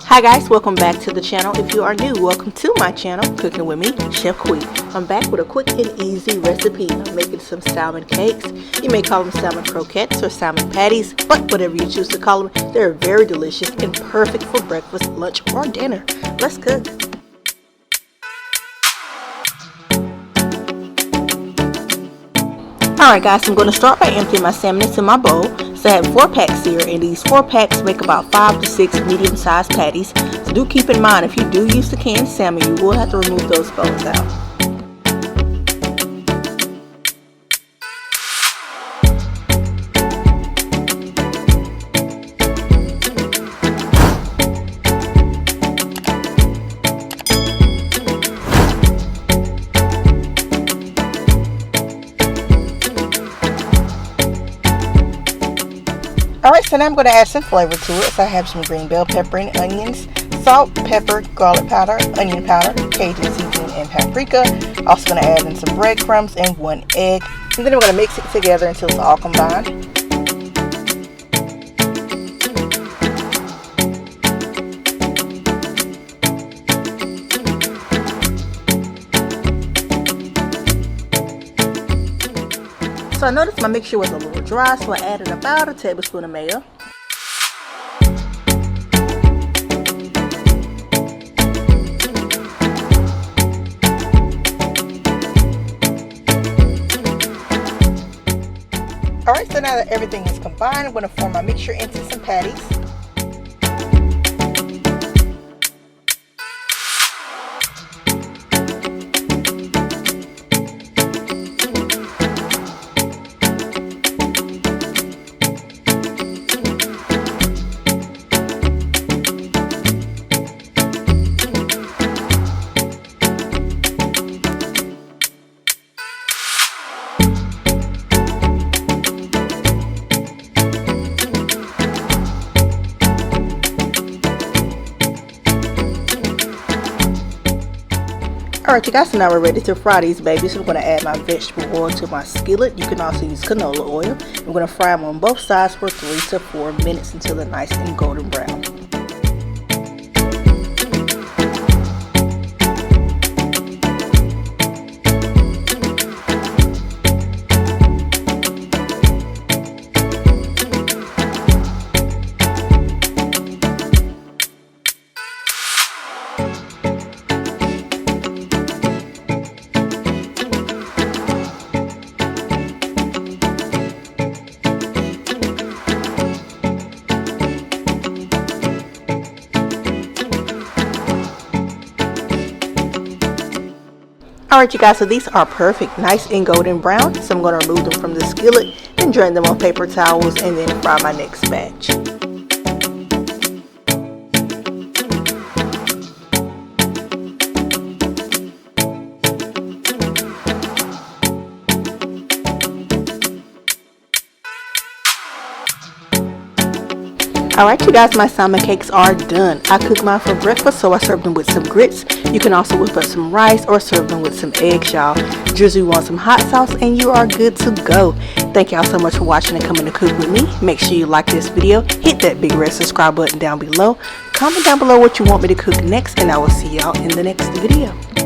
Hi guys, welcome back to the channel. If you are new, welcome to my channel, Cooking with me, chefqe. I'm back with a quick and easy recipe. I'm making some salmon cakes. You may call them salmon croquettes or salmon patties, but whatever you choose to call them, they're very delicious and perfect for breakfast, lunch, or dinner. Let's cook. Alright guys, I'm going to start by emptying my salmon into my bowl. So I have 4 packs here, and these 4 packs make about 5 to 6 medium-sized patties. So do keep in mind, if you do use the canned salmon, you will have to remove those bones out. Alright, so now I'm going to add some flavor to it. So I have some green bell pepper and onions, salt, pepper, garlic powder, onion powder, Cajun Seasoning, and paprika. Also going to add in some breadcrumbs and 1 egg. And then I'm going to mix it together until it's all combined. So I noticed my mixture was a little dry, so I added about a tablespoon of mayo. Alright, so now that everything is combined, I'm going to form my mixture into some patties. Alright you guys, so now we're ready to fry these babies. So I'm going to add my vegetable oil to my skillet. You can also use canola oil. I'm going to fry them on both sides for 3 to 4 minutes until they're nice and golden brown. Alright you guys, so these are perfect, nice and golden brown. So I'm going to remove them from the skillet and drain them on paper towels and then fry my next batch. Alright you guys, my salmon cakes are done. I cooked mine for breakfast, so I served them with some grits. You can also whip up some rice or serve them with some eggs, y'all. Just you want some hot sauce and you are good to go. Thank y'all so much for watching and coming to cook with me. Make sure you like this video, hit that big red subscribe button down below. Comment down below what you want me to cook next, and I will see y'all in the next video.